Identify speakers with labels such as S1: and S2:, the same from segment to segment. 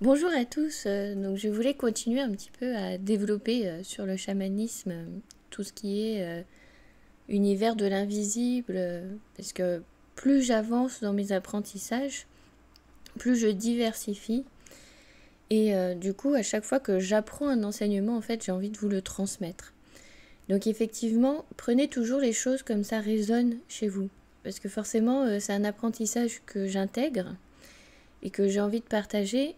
S1: Bonjour à tous, donc je voulais continuer un petit peu à développer sur le chamanisme, tout ce qui est univers de l'invisible, parce que plus j'avance dans mes apprentissages, plus je diversifie, et du coup à chaque fois que j'apprends un enseignement, en fait j'ai envie de vous le transmettre. Donc effectivement, prenez toujours les choses comme ça résonnent chez vous, parce que forcément c'est un apprentissage que j'intègre et que j'ai envie de partager.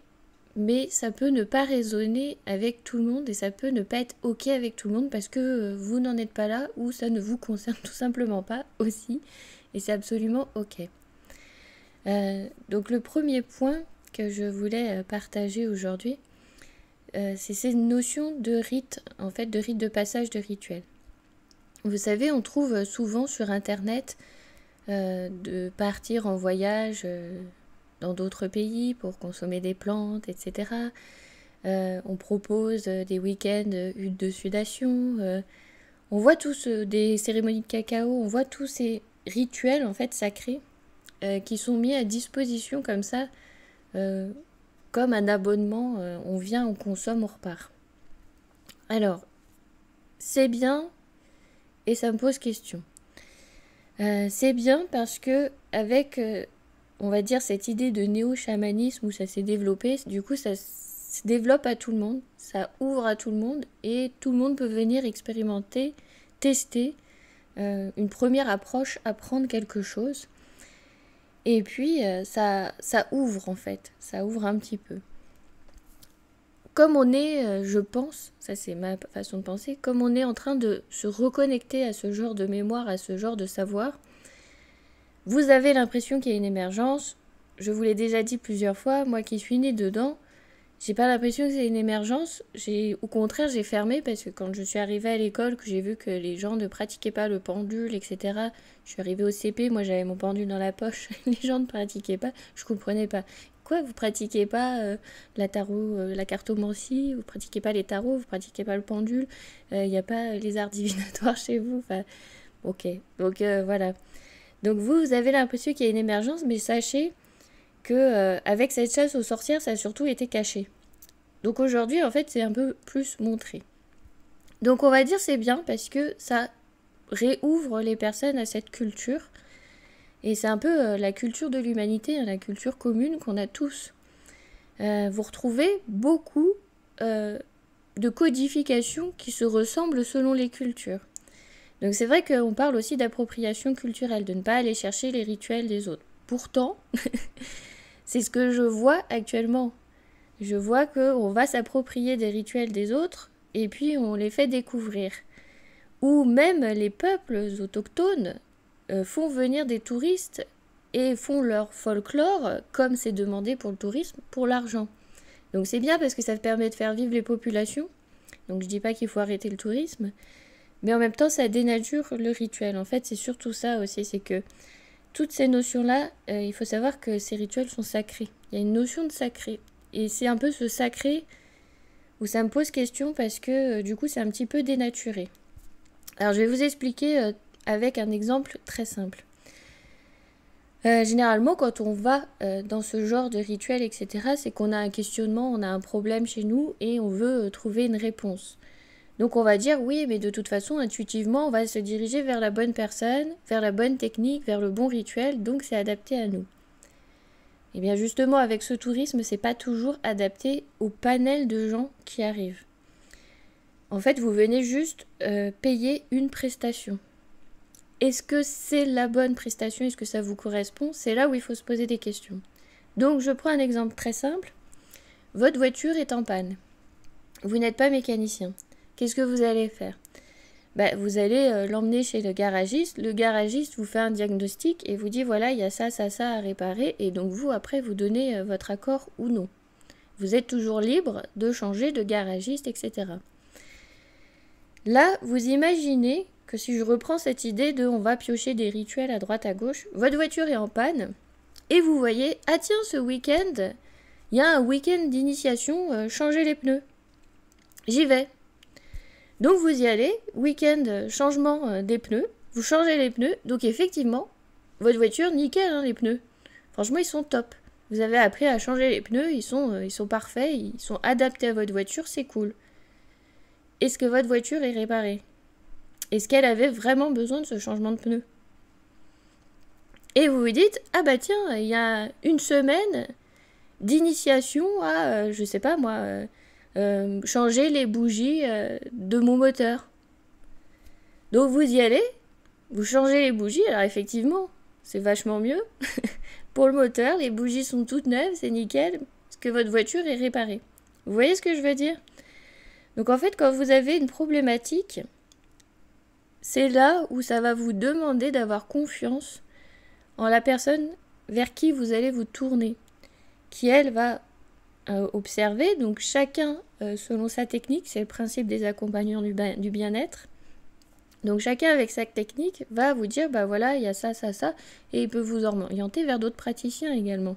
S1: Mais ça peut ne pas résonner avec tout le monde et ça peut ne pas être ok avec tout le monde parce que vous n'en êtes pas là ou ça ne vous concerne tout simplement pas aussi. Et c'est absolument ok. Donc le premier point que je voulais partager aujourd'hui, c'est ces notions de rite, en fait, de rite de passage, de rituel. Vous savez, on trouve souvent sur Internet de partir en voyage dans d'autres pays pour consommer des plantes, etc. On propose des week-ends huttes de sudation. On voit tous des cérémonies de cacao, on voit tous ces rituels en fait sacrés qui sont mis à disposition comme ça, comme un abonnement. On vient, on consomme, on repart. Alors, c'est bien et ça me pose question. C'est bien parce que avec on va dire cette idée de néo-chamanisme où ça s'est développé, du coup ça se développe à tout le monde, ça ouvre à tout le monde et tout le monde peut venir expérimenter, tester une première approche, apprendre quelque chose. Et puis ça ouvre en fait, ça ouvre un petit peu. Comme on est, je pense, ça c'est ma façon de penser, comme on est en train de se reconnecter à ce genre de mémoire, à ce genre de savoir, vous avez l'impression qu'il y a une émergence. Je vous l'ai déjà dit plusieurs fois, moi qui suis née dedans, j'ai pas l'impression que c'est une émergence. Au contraire, j'ai fermé parce que quand je suis arrivée à l'école, que j'ai vu que les gens ne pratiquaient pas le pendule, etc. Je suis arrivée au CP, moi j'avais mon pendule dans la poche, les gens ne pratiquaient pas, je comprenais pas. Quoi, vous pratiquez pas la cartomancie, vous pratiquez pas les tarots, vous pratiquez pas le pendule, il n'y a pas les arts divinatoires chez vous, enfin, ok, donc voilà. Donc vous avez l'impression qu'il y a une émergence, mais sachez que avec cette chasse aux sorcières, ça a surtout été caché. Donc aujourd'hui, en fait, c'est un peu plus montré. Donc on va dire c'est bien parce que ça réouvre les personnes à cette culture. Et c'est un peu la culture de l'humanité, la culture commune qu'on a tous. Vous retrouvez beaucoup de codifications qui se ressemblent selon les cultures. Donc c'est vrai qu'on parle aussi d'appropriation culturelle, de ne pas aller chercher les rituels des autres. Pourtant, c'est ce que je vois actuellement. Je vois qu'on va s'approprier des rituels des autres et puis on les fait découvrir. Ou même les peuples autochtones font venir des touristes et font leur folklore, comme c'est demandé pour le tourisme, pour l'argent. Donc c'est bien parce que ça permet de faire vivre les populations. Donc je dis pas qu'il faut arrêter le tourisme, mais en même temps ça dénature le rituel. En fait c'est surtout ça aussi, c'est que toutes ces notions-là, il faut savoir que ces rituels sont sacrés. Il y a une notion de sacré. Et c'est un peu ce sacré où ça me pose question parce que du coup c'est un petit peu dénaturé. Alors je vais vous expliquer avec un exemple très simple. Généralement quand on va dans ce genre de rituel, etc., c'est qu'on a un questionnement, on a un problème chez nous et on veut trouver une réponse. Donc on va dire oui, mais de toute façon, intuitivement, on va se diriger vers la bonne personne, vers la bonne technique, vers le bon rituel, donc c'est adapté à nous. Et bien justement, avec ce tourisme, c'est pas toujours adapté au panel de gens qui arrivent. En fait, vous venez juste payer une prestation. Est-ce que c'est la bonne prestation? Est-ce que ça vous correspond? C'est là où il faut se poser des questions. Donc je prends un exemple très simple. Votre voiture est en panne. Vous n'êtes pas mécanicien. Qu'est-ce que vous allez faire? Vous allez l'emmener chez le garagiste vous fait un diagnostic et vous dit voilà, il y a ça, ça, ça à réparer, et donc vous, après, vous donnez votre accord ou non. Vous êtes toujours libre de changer de garagiste, etc. Là, vous imaginez que si je reprends cette idée de on va piocher des rituels à droite à gauche, votre voiture est en panne, et vous voyez, ah tiens, ce week-end, il y a un week-end d'initiation, changer les pneus. J'y vais. Donc vous y allez, week-end, changement des pneus, vous changez les pneus, donc effectivement, votre voiture, nickel, hein, les pneus. Franchement, ils sont top. Vous avez appris à changer les pneus, ils sont parfaits, ils sont adaptés à votre voiture, c'est cool. Est-ce que votre voiture est réparée? Est-ce qu'elle avait vraiment besoin de ce changement de pneus? Et vous vous dites, ah bah tiens, il y a une semaine d'initiation à, je sais pas moi, changer les bougies de mon moteur. Donc vous y allez, vous changez les bougies, alors effectivement, c'est vachement mieux. Pour le moteur, les bougies sont toutes neuves, c'est nickel, parce que votre voiture est réparée. Vous voyez ce que je veux dire? Donc en fait, quand vous avez une problématique, c'est là où ça va vous demander d'avoir confiance en la personne vers qui vous allez vous tourner, qui elle va observer, donc chacun selon sa technique, c'est le principe des accompagnants du bien-être. Donc chacun avec sa technique va vous dire, bah voilà, il y a ça, ça, ça, et il peut vous orienter vers d'autres praticiens également.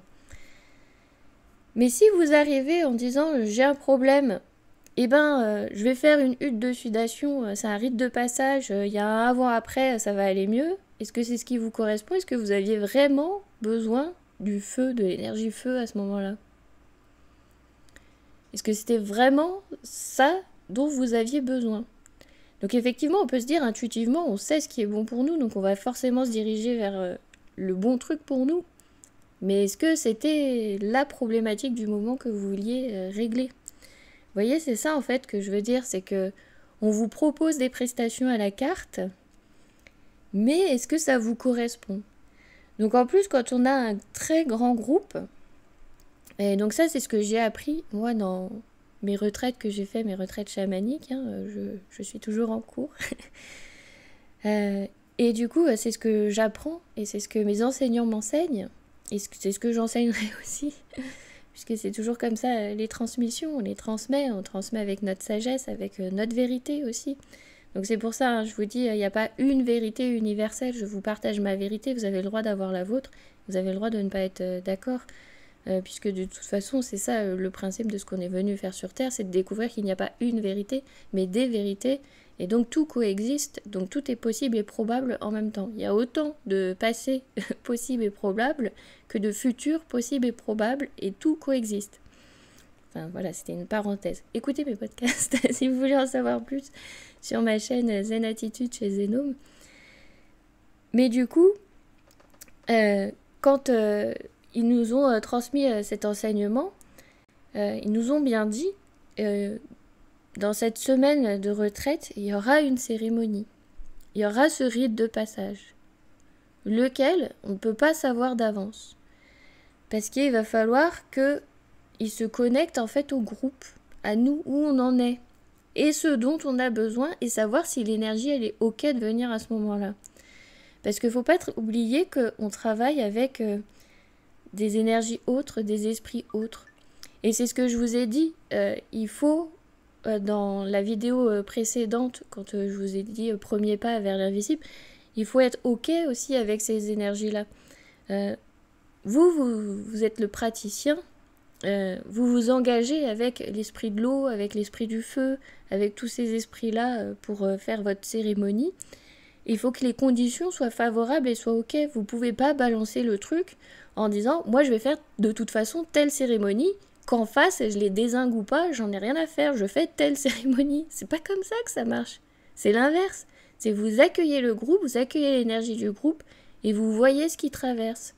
S1: Mais si vous arrivez en disant, j'ai un problème, eh ben, je vais faire une hutte de sudation, c'est un rite de passage, il y a un avant-après, ça va aller mieux. Est-ce que c'est ce qui vous correspond? Est-ce que vous aviez vraiment besoin du feu, de l'énergie feu à ce moment-là? Est-ce que c'était vraiment ça dont vous aviez besoin? Donc effectivement, on peut se dire intuitivement, on sait ce qui est bon pour nous, donc on va forcément se diriger vers le bon truc pour nous. Mais est-ce que c'était la problématique du moment que vous vouliez régler? Vous voyez, c'est ça en fait que je veux dire, c'est que on vous propose des prestations à la carte, mais est-ce que ça vous correspond? Donc en plus, quand on a un très grand groupe, et donc ça c'est ce que j'ai appris, moi, dans mes retraites que j'ai fait, mes retraites chamaniques, hein, je suis toujours en cours. Et du coup, c'est ce que j'apprends, et c'est ce que mes enseignants m'enseignent, et c'est ce que j'enseignerai aussi, puisque c'est toujours comme ça, les transmissions, on les transmet, on transmet avec notre sagesse, avec notre vérité aussi. Donc c'est pour ça, hein, je vous dis, il n'y a pas une vérité universelle, je vous partage ma vérité, vous avez le droit d'avoir la vôtre, vous avez le droit de ne pas être d'accord, puisque de toute façon, c'est ça le principe de ce qu'on est venu faire sur Terre, c'est de découvrir qu'il n'y a pas une vérité, mais des vérités, et donc tout coexiste, donc tout est possible et probable en même temps. Il y a autant de passé possible et probable que de futur possible et probable, et tout coexiste. Enfin voilà, c'était une parenthèse. Écoutez mes podcasts si vous voulez en savoir plus sur ma chaîne Zen Attitude chez Zenome. Mais du coup, quand ils nous ont transmis cet enseignement, ils nous ont bien dit, dans cette semaine de retraite, il y aura une cérémonie. Il y aura ce rite de passage, lequel on ne peut pas savoir d'avance. Parce qu'il va falloir qu'ils se connectent en fait au groupe, à nous, où on en est, et ce dont on a besoin, et savoir si l'énergie elle est ok de venir à ce moment-là. Parce qu'il ne faut pas oublier qu'on travaille avec des énergies autres, des esprits autres. Et c'est ce que je vous ai dit, il faut, dans la vidéo précédente, quand je vous ai dit premier pas vers l'invisible, il faut être ok aussi avec ces énergies-là. Vous êtes le praticien, vous vous engagez avec l'esprit de l'eau, avec l'esprit du feu, avec tous ces esprits-là pour faire votre cérémonie. Il faut que les conditions soient favorables et soient ok. Vous ne pouvez pas balancer le truc en disant « Moi, je vais faire de toute façon telle cérémonie, qu'en face, je les dézingue ou pas, j'en ai rien à faire, je fais telle cérémonie. » C'est pas comme ça que ça marche. C'est l'inverse. C'est vous accueillez le groupe, vous accueillez l'énergie du groupe et vous voyez ce qui traverse.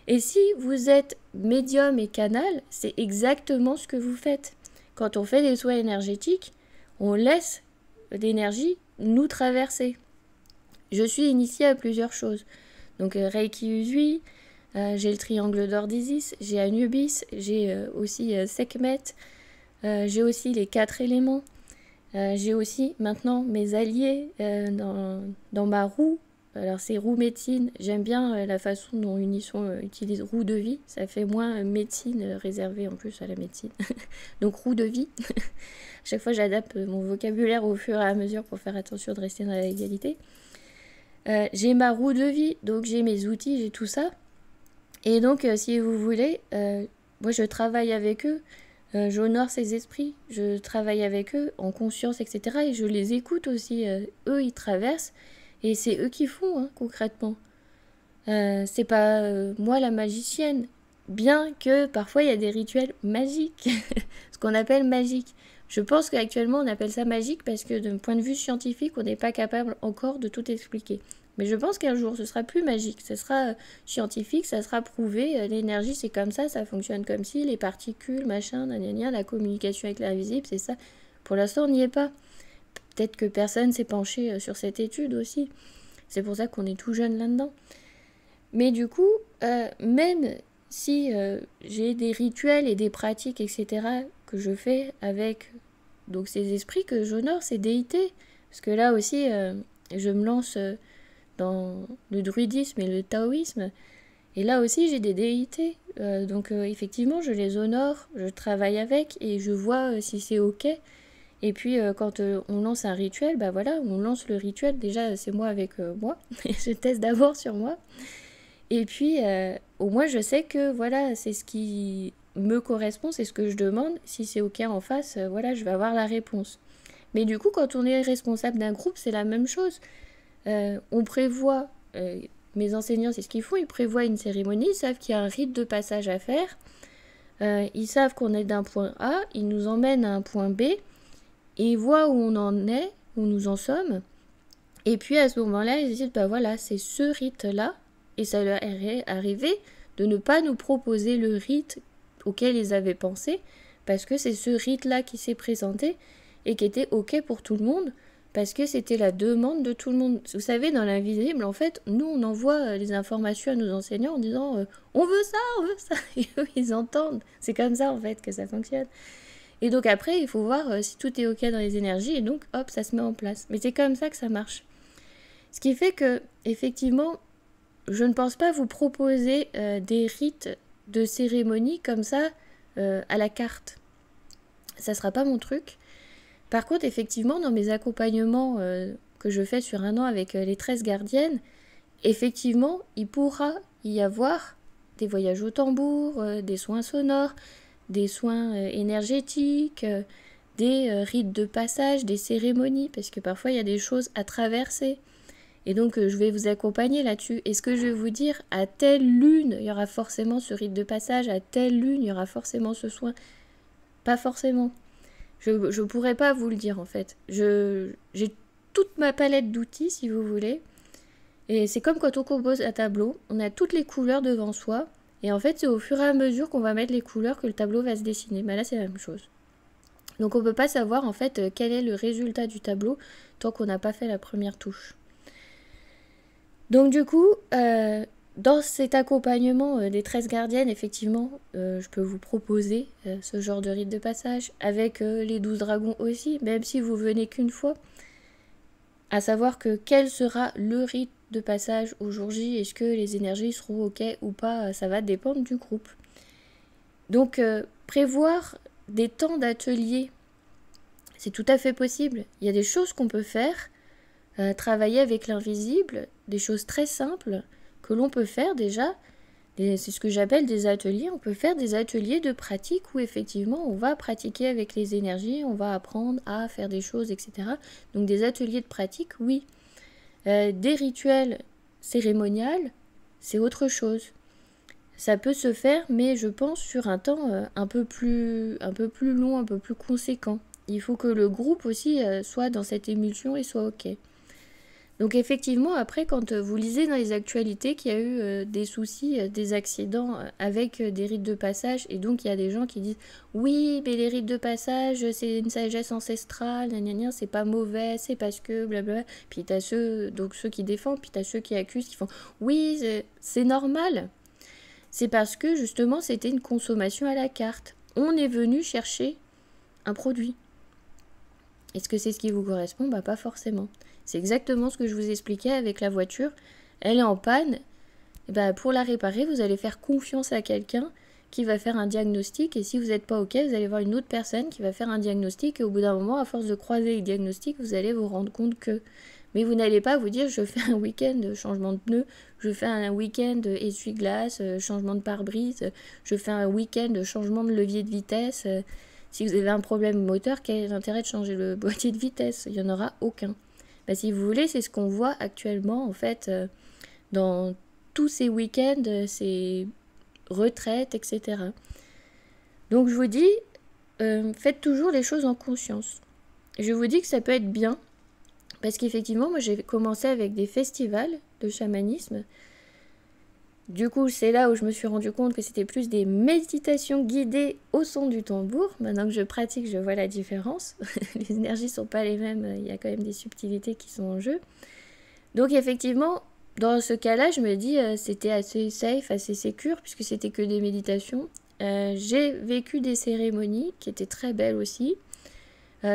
S1: Et si vous êtes médium et canal, c'est exactement ce que vous faites. Quand on fait des soins énergétiques, on laisse l'énergie nous traverser. Je suis initiée à plusieurs choses. Donc Reiki Usui, j'ai le triangle d'or d'Isis, j'ai Anubis, j'ai aussi Sekhmet, j'ai aussi les 4 éléments. J'ai aussi maintenant mes alliés dans ma roue. Alors c'est roue médecine, j'aime bien la façon dont Unisson utilise roue de vie, ça fait moins médecine réservée en plus à la médecine. Donc roue de vie, chaque fois j'adapte mon vocabulaire au fur et à mesure pour faire attention de rester dans la légalité. J'ai ma roue de vie, donc j'ai mes outils, j'ai tout ça. Et donc si vous voulez, moi je travaille avec eux, j'honore ces esprits, je travaille avec eux en conscience, etc. Et je les écoute aussi, eux ils traversent. Et c'est eux qui font, hein, concrètement. C'est pas moi la magicienne. bien que parfois il y a des rituels magiques, ce qu'on appelle magique. Je pense qu'actuellement on appelle ça magique parce que d'un point de vue scientifique, on n'est pas capable encore de tout expliquer. Mais je pense qu'un jour ce sera plus magique, ce sera scientifique, ça sera prouvé, l'énergie c'est comme ça fonctionne comme si, les particules, machin, nanana, la communication avec l'invisible, c'est ça. Pour l'instant on n'y est pas. Peut-être que personne s'est penché sur cette étude aussi. C'est pour ça qu'on est tout jeune là-dedans. Mais du coup, même si j'ai des rituels et des pratiques, etc., que je fais avec donc ces esprits que j'honore, ces déités, parce que là aussi, je me lance dans le druidisme et le taoïsme, et là aussi j'ai des déités, donc effectivement je les honore, je travaille avec et je vois si c'est ok. Et puis quand on lance un rituel, bah voilà, on lance le rituel, déjà c'est moi avec moi, je teste d'abord sur moi. Et puis, au moins, je sais que voilà, c'est ce qui me correspond, c'est ce que je demande. Si c'est OK en face, voilà, je vais avoir la réponse. Mais du coup, quand on est responsable d'un groupe, c'est la même chose. On prévoit, mes enseignants, c'est ce qu'ils font, ils prévoient une cérémonie, ils savent qu'il y a un rite de passage à faire. Ils savent qu'on est d'un point A, ils nous emmènent à un point B, et ils voient où on en est, où nous en sommes. Et puis à ce moment-là, ils disent, bah voilà, c'est ce rite-là. Et ça leur est arrivé de ne pas nous proposer le rite auquel ils avaient pensé, parce que c'est ce rite-là qui s'est présenté et qui était OK pour tout le monde, parce que c'était la demande de tout le monde. Vous savez, dans l'invisible, en fait, nous, on envoie les informations à nos enseignants en disant on veut ça, et eux, ils entendent. C'est comme ça, en fait, que ça fonctionne. Et donc après, il faut voir si tout est OK dans les énergies, et donc, hop, ça se met en place. Mais c'est comme ça que ça marche. Ce qui fait que, effectivement, je ne pense pas vous proposer des rites de cérémonie comme ça à la carte. Ça ne sera pas mon truc. Par contre, effectivement, dans mes accompagnements que je fais sur un an avec les 13 gardiennes, effectivement, il pourra y avoir des voyages au tambour, des soins sonores, des soins énergétiques, des rites de passage, des cérémonies, parce que parfois il y a des choses à traverser. Et donc, je vais vous accompagner là-dessus. Est-ce que je vais vous dire, à telle lune, il y aura forcément ce rite de passage, à telle lune, il y aura forcément ce soin? Pas forcément. Je ne pourrais pas vous le dire, en fait. J'ai toute ma palette d'outils, si vous voulez. Et c'est comme quand on compose un tableau, on a toutes les couleurs devant soi. Et en fait, c'est au fur et à mesure qu'on va mettre les couleurs que le tableau va se dessiner. Mais là, c'est la même chose. Donc, on ne peut pas savoir, en fait, quel est le résultat du tableau tant qu'on n'a pas fait la première touche. Donc du coup, dans cet accompagnement des 13 gardiennes, effectivement, je peux vous proposer ce genre de rite de passage, avec les 12 dragons aussi, même si vous venez qu'une fois, à savoir que quel sera le rite de passage au jour J, est-ce que les énergies seront OK ou pas, ça va dépendre du groupe. Donc prévoir des temps d'atelier, c'est tout à fait possible. Il y a des choses qu'on peut faire, travailler avec l'invisible, des choses très simples que l'on peut faire déjà. C'est ce que j'appelle des ateliers. On peut faire des ateliers de pratique où effectivement on va pratiquer avec les énergies, on va apprendre à faire des choses, etc. Donc des ateliers de pratique, oui. Des rituels cérémoniaux, c'est autre chose. Ça peut se faire, mais je pense sur un temps un peu plus long, un peu plus conséquent. Il faut que le groupe aussi soit dans cette émulsion et soit OK. Donc effectivement, après, quand vous lisez dans les actualités qu'il y a eu des soucis, des accidents avec des rites de passage, et donc il y a des gens qui disent « Oui, mais les rites de passage, c'est une sagesse ancestrale, c'est pas mauvais, c'est parce que blablabla. » Puis t'as ceux qui défendent, puis t'as ceux qui accusent, qui font « Oui, c'est normal. C'est parce que justement, c'était une consommation à la carte. On est venu chercher un produit. » Est-ce que c'est ce qui vous correspond? Bah pas forcément. C'est exactement ce que je vous expliquais avec la voiture. Elle est en panne. Et bah pour la réparer, vous allez faire confiance à quelqu'un qui va faire un diagnostic. Et si vous n'êtes pas OK, vous allez voir une autre personne qui va faire un diagnostic. Et au bout d'un moment, à force de croiser les diagnostics, vous allez vous rendre compte que... Mais vous n'allez pas vous dire, je fais un week-end de changement de pneu, je fais un week-end essuie-glace, changement de pare-brise, je fais un week-end de changement de levier de vitesse. Si vous avez un problème moteur, quel est l'intérêt de changer le boîtier de vitesse? Il n'y en aura aucun. Bah, si vous voulez, c'est ce qu'on voit actuellement, en fait, dans tous ces week-ends, ces retraite, etc. Donc je vous dis, faites toujours les choses en conscience. Je vous dis que ça peut être bien, parce qu'effectivement, moi j'ai commencé avec des festivals de chamanisme. Du coup, c'est là où je me suis rendu compte que c'était plus des méditations guidées au son du tambour. Maintenant que je pratique, je vois la différence. Les énergies sont pas les mêmes, il y a quand même des subtilités qui sont en jeu. Donc effectivement, dans ce cas-là, je me dis c'était assez safe, assez sécure, puisque c'était que des méditations. J'ai vécu des cérémonies qui étaient très belles aussi.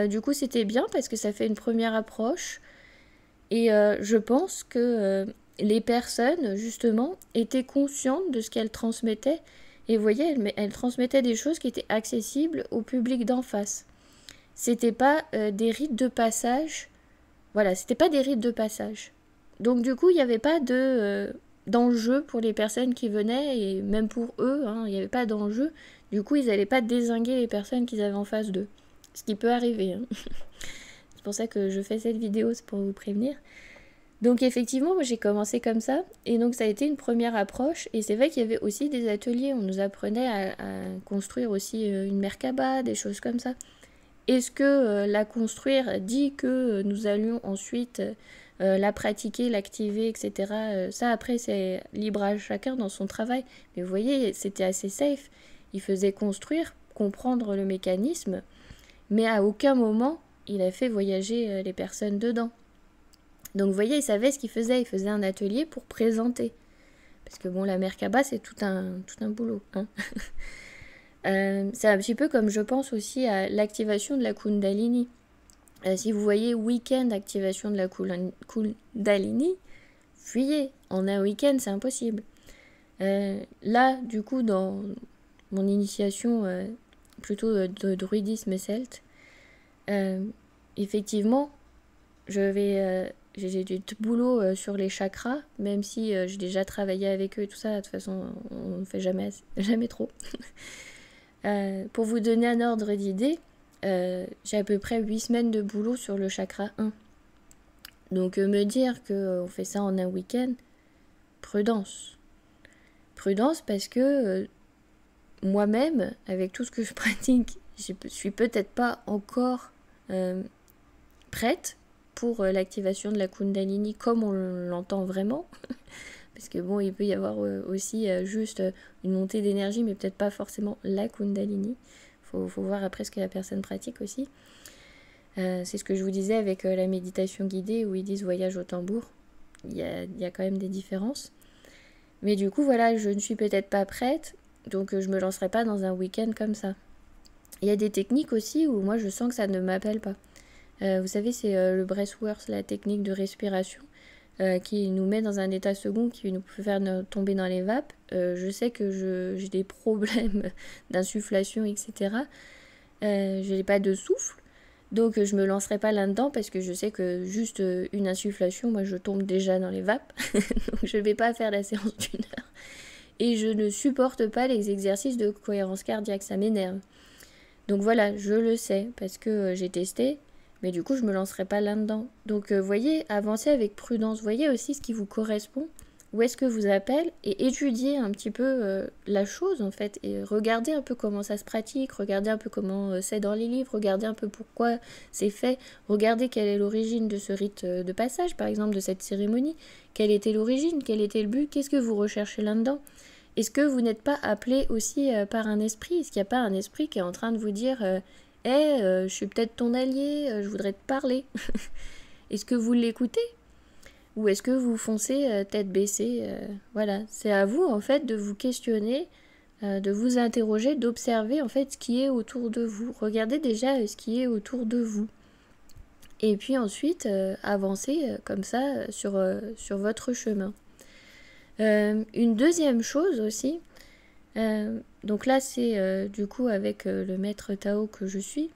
S1: Du coup, c'était bien parce que ça fait une première approche. Et je pense que les personnes, justement, étaient conscientes de ce qu'elles transmettaient. Et vous voyez, elles transmettaient des choses qui étaient accessibles au public d'en face. C'était pas des rites de passage. Voilà, c'était pas des rites de passage. Donc du coup, il n'y avait pas d'enjeu pour les personnes qui venaient, et même pour eux, hein, il n'y avait pas d'enjeu. Du coup, ils n'allaient pas dézinguer les personnes qu'ils avaient en face d'eux. Ce qui peut arriver. Hein. C'est pour ça que je fais cette vidéo, c'est pour vous prévenir. Donc effectivement, moi j'ai commencé comme ça, et donc ça a été une première approche, et c'est vrai qu'il y avait aussi des ateliers, on nous apprenait à construire aussi une merkaba, des choses comme ça. Est-ce que la construire dit que nous allions ensuite la pratiquer, l'activer, etc. Ça après c'est libre à chacun dans son travail, mais vous voyez c'était assez safe, il faisait construire, comprendre le mécanisme, mais à aucun moment il a fait voyager les personnes dedans. Donc vous voyez, il savait ce qu'il faisait un atelier pour présenter. Parce que bon, la merkaba, c'est tout un boulot. Hein. C'est un petit peu comme je pense aussi à l'activation de la Kundalini. Si vous voyez week-end activation de la Kundalini, fuyez. En un week-end, c'est impossible. Là, du coup, dans mon initiation plutôt de druidisme celte, effectivement, j'ai du boulot sur les chakras, même si j'ai déjà travaillé avec eux et tout ça. De toute façon, on ne fait jamais trop. Pour vous donner un ordre d'idée, j'ai à peu près 8 semaines de boulot sur le chakra 1. Donc me dire qu'on fait ça en un week-end, prudence. Prudence parce que moi-même, avec tout ce que je pratique, je suis peut-être pas encore prête pour l'activation de la Kundalini comme on l'entend vraiment. Parce que bon, il peut y avoir aussi juste une montée d'énergie, mais peut-être pas forcément la Kundalini. Faut voir après ce que la personne pratique aussi. C'est ce que je vous disais avec la méditation guidée où ils disent voyage au tambour. Il y a quand même des différences. Mais du coup, voilà, je ne suis peut-être pas prête, donc je me lancerai pas dans un week-end comme ça. Il y a des techniques aussi où moi je sens que ça ne m'appelle pas. Vous savez, c'est le breathwork, la technique de respiration, qui nous met dans un état second, qui nous peut faire tomber dans les vapes. Je sais que j'ai des problèmes d'insufflation, etc. Je n'ai pas de souffle, donc je me lancerai pas là-dedans parce que je sais que juste une insufflation, moi je tombe déjà dans les vapes, donc je ne vais pas faire la séance d'1 heure. Et je ne supporte pas les exercices de cohérence cardiaque, ça m'énerve. Donc voilà, je le sais parce que j'ai testé. Mais du coup, je ne me lancerai pas là-dedans. Donc, voyez, avancez avec prudence. Voyez aussi ce qui vous correspond. Où est-ce que vous appelle et étudiez un petit peu la chose, en fait. Et regardez un peu comment ça se pratique. Regardez un peu comment c'est dans les livres. Regardez un peu pourquoi c'est fait. Regardez quelle est l'origine de ce rite de passage, par exemple, de cette cérémonie. Quelle était l'origine? Quel était le but? Qu'est-ce que vous recherchez là-dedans? Est-ce que vous n'êtes pas appelé aussi par un esprit? Est-ce qu'il n'y a pas un esprit qui est en train de vous dire... je suis peut-être ton allié, je voudrais te parler. Est-ce que vous l'écoutez? Ou est-ce que vous foncez tête baissée? Voilà, c'est à vous en fait de vous questionner, de vous interroger, d'observer en fait ce qui est autour de vous. Regardez déjà ce qui est autour de vous. Et puis ensuite, avancez comme ça sur votre chemin. Une deuxième chose aussi, donc là c'est du coup avec le maître Tao que je suis,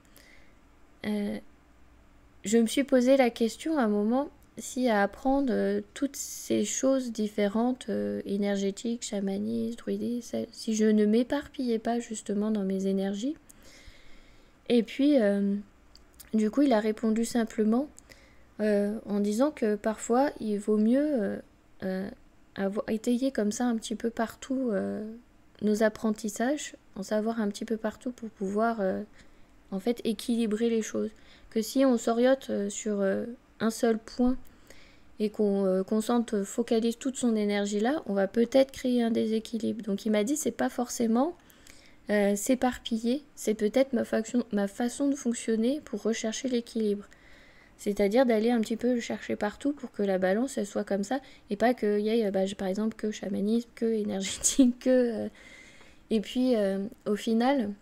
S1: je me suis posé la question à un moment si à apprendre toutes ces choses différentes, énergétiques, chamanisme, druidisme, si je ne m'éparpillais pas justement dans mes énergies. Et puis du coup il a répondu simplement en disant que parfois il vaut mieux étayer comme ça un petit peu partout nos apprentissages, en savoir un petit peu partout pour pouvoir en fait équilibrer les choses. Que si on s'oriente sur un seul point et qu'on focalise toute son énergie là, on va peut-être créer un déséquilibre. Donc il m'a dit c'est pas forcément s'éparpiller, c'est peut-être ma façon de fonctionner pour rechercher l'équilibre. C'est-à-dire d'aller un petit peu le chercher partout pour que la balance elle soit comme ça et pas qu'il y ait par exemple que chamanisme, que énergétique, que... Et puis au final,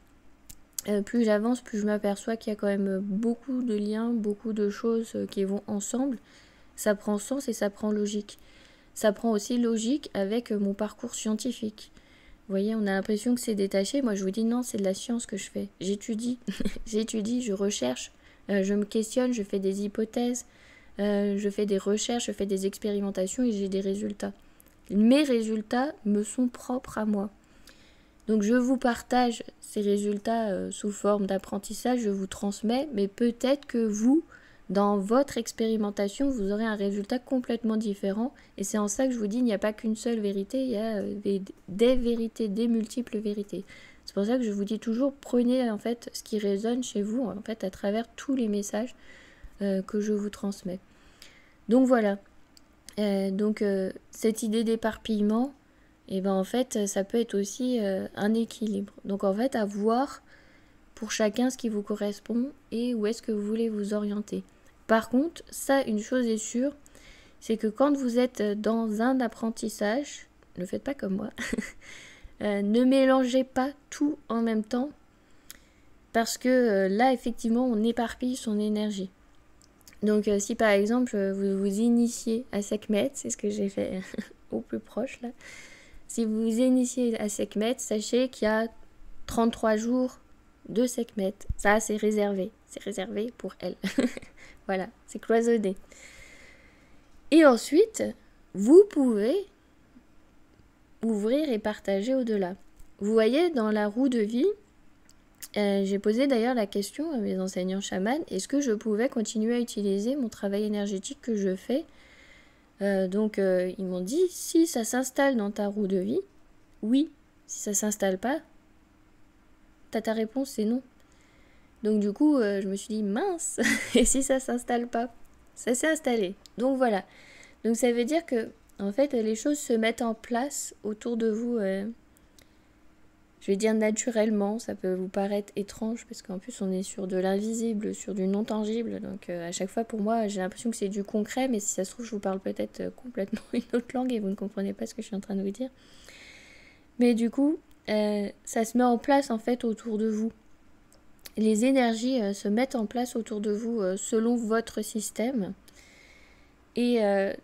S1: plus j'avance, plus je m'aperçois qu'il y a quand même beaucoup de liens, beaucoup de choses qui vont ensemble. Ça prend sens et ça prend logique. Ça prend aussi logique avec mon parcours scientifique. Vous voyez, on a l'impression que c'est détaché. Moi, je vous dis non, c'est de la science que je fais. J'étudie, j'étudie, je recherche, je me questionne, je fais des hypothèses, je fais des recherches, je fais des expérimentations et j'ai des résultats. Mes résultats me sont propres à moi. Donc, je vous partage ces résultats sous forme d'apprentissage, je vous transmets, mais peut-être que vous, dans votre expérimentation, vous aurez un résultat complètement différent. Et c'est en ça que je vous dis, il n'y a pas qu'une seule vérité, il y a des vérités, des multiples vérités. C'est pour ça que je vous dis toujours, prenez en fait ce qui résonne chez vous, en fait, à travers tous les messages que je vous transmets. Donc voilà. Cette idée d'éparpillement, et ben en fait, ça peut être aussi un équilibre. Donc en fait, à voir pour chacun ce qui vous correspond et où est-ce que vous voulez vous orienter. Par contre, ça, une chose est sûre, c'est que quand vous êtes dans un apprentissage, ne faites pas comme moi, ne mélangez pas tout en même temps, parce que là, effectivement, on éparpille son énergie. Donc, si par exemple, vous vous initiez à Sekhmet, c'est ce que j'ai fait au plus proche, là. Si vous vous initiez à Sekhmet, sachez qu'il y a 33 jours de Sekhmet. Ça, c'est réservé. C'est réservé pour elle. Voilà, c'est cloisonné. Et ensuite, vous pouvez ouvrir et partager au-delà. Vous voyez, dans la roue de vie, j'ai posé d'ailleurs la question à mes enseignants chamans, est-ce que je pouvais continuer à utiliser mon travail énergétique que je fais ? Ils m'ont dit, si ça s'installe dans ta roue de vie, oui. Si ça s'installe pas, ta réponse c'est non. Donc du coup, je me suis dit, mince, et si ça s'installe pas? Ça s'est installé. Donc voilà. Donc ça veut dire que, en fait, les choses se mettent en place autour de vous. Je vais dire naturellement, ça peut vous paraître étrange, parce qu'en plus on est sur de l'invisible, sur du non-tangible. Donc à chaque fois, pour moi, j'ai l'impression que c'est du concret, mais si ça se trouve, je vous parle peut-être complètement une autre langue et vous ne comprenez pas ce que je suis en train de vous dire. Mais du coup, ça se met en place en fait autour de vous. Les énergies se mettent en place autour de vous selon votre système. Et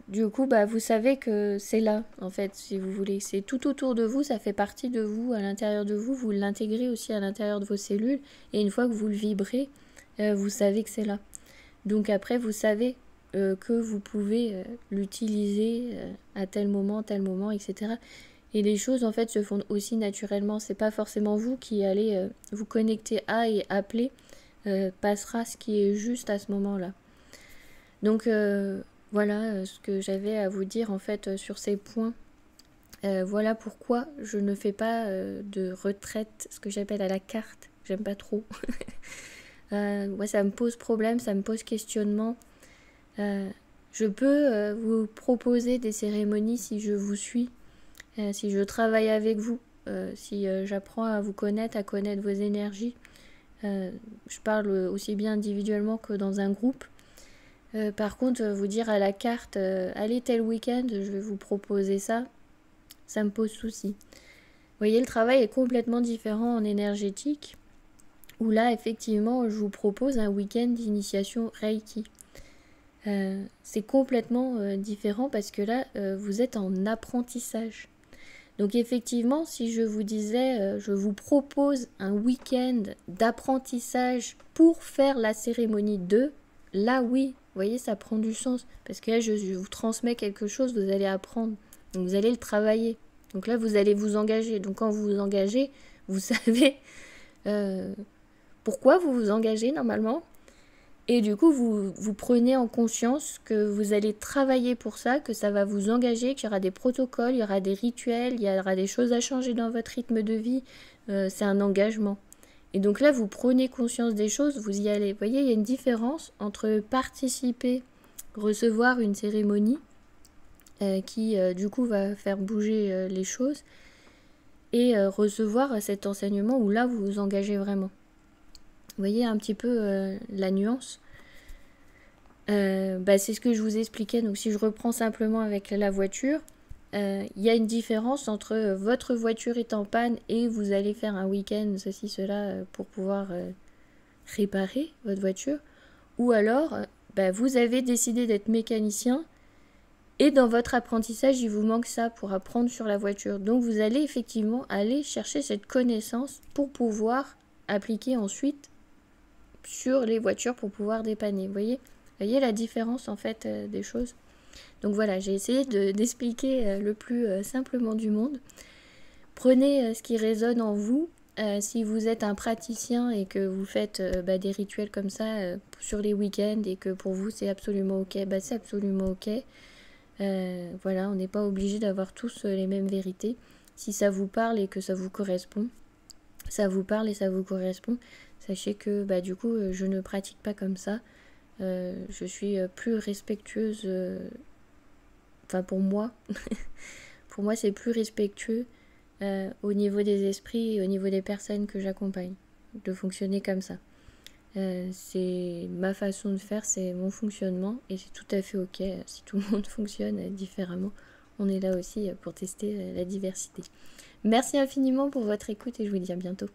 S1: du coup, vous savez que c'est là, en fait, si vous voulez. C'est tout autour de vous, ça fait partie de vous, à l'intérieur de vous. Vous l'intégrez aussi à l'intérieur de vos cellules. Et une fois que vous le vibrez, vous savez que c'est là. Donc après, vous savez que vous pouvez l'utiliser à tel moment, etc. Et les choses, en fait, se font aussi naturellement. C'est pas forcément vous qui allez vous connecter à et appeler passera ce qui est juste à ce moment-là. Donc, voilà ce que j'avais à vous dire, en fait, sur ces points. Voilà pourquoi je ne fais pas de retraite, ce que j'appelle à la carte. J'aime pas trop. Moi, ça me pose problème, ça me pose questionnement. Je peux vous proposer des cérémonies si je vous suis. Si je travaille avec vous, si j'apprends à vous connaître, à connaître vos énergies, je parle aussi bien individuellement que dans un groupe. Par contre, vous dire à la carte, allez tel week-end, je vais vous proposer ça, ça me pose souci. Vous voyez, le travail est complètement différent en énergétique, où là, effectivement, je vous propose un week-end d'initiation Reiki. C'est complètement différent parce que là, vous êtes en apprentissage. Donc effectivement, si je vous disais, je vous propose un week-end d'apprentissage pour faire la cérémonie 2, là oui, vous voyez, ça prend du sens. Parce que là, je vous transmets quelque chose, vous allez apprendre. Donc vous allez le travailler. Donc là, vous allez vous engager. Donc quand vous vous engagez, vous savez pourquoi vous vous engagez normalement. Et du coup, vous prenez en conscience que vous allez travailler pour ça, que ça va vous engager, qu'il y aura des protocoles, il y aura des rituels, il y aura des choses à changer dans votre rythme de vie. C'est un engagement. Et donc là, vous prenez conscience des choses, vous y allez. Vous voyez, il y a une différence entre participer, recevoir une cérémonie qui, du coup, va faire bouger les choses, et recevoir cet enseignement où là, vous vous engagez vraiment. Vous voyez un petit peu la nuance. C'est ce que je vous expliquais. Donc si je reprends simplement avec la voiture, il y a une différence entre votre voiture est en panne et vous allez faire un week-end, ceci, cela, pour pouvoir réparer votre voiture. Ou alors, vous avez décidé d'être mécanicien et dans votre apprentissage, il vous manque ça pour apprendre sur la voiture. Donc vous allez effectivement aller chercher cette connaissance pour pouvoir appliquer ensuite sur les voitures pour pouvoir dépanner. Vous voyez la différence en fait des choses. Donc voilà, j'ai essayé d'expliquer le plus simplement du monde. Prenez ce qui résonne en vous. Si vous êtes un praticien et que vous faites des rituels comme ça sur les week-ends et que pour vous c'est absolument ok, c'est absolument ok. Voilà, on n'est pas obligé d'avoir tous les mêmes vérités. Si ça vous parle et que ça vous correspond, ça vous parle et ça vous correspond, sachez que du coup je ne pratique pas comme ça. Je suis plus respectueuse, pour moi, pour moi c'est plus respectueux au niveau des esprits et au niveau des personnes que j'accompagne, de fonctionner comme ça. C'est ma façon de faire, c'est mon fonctionnement et c'est tout à fait ok si tout le monde fonctionne différemment. On est là aussi pour tester la diversité. Merci infiniment pour votre écoute et je vous dis à bientôt.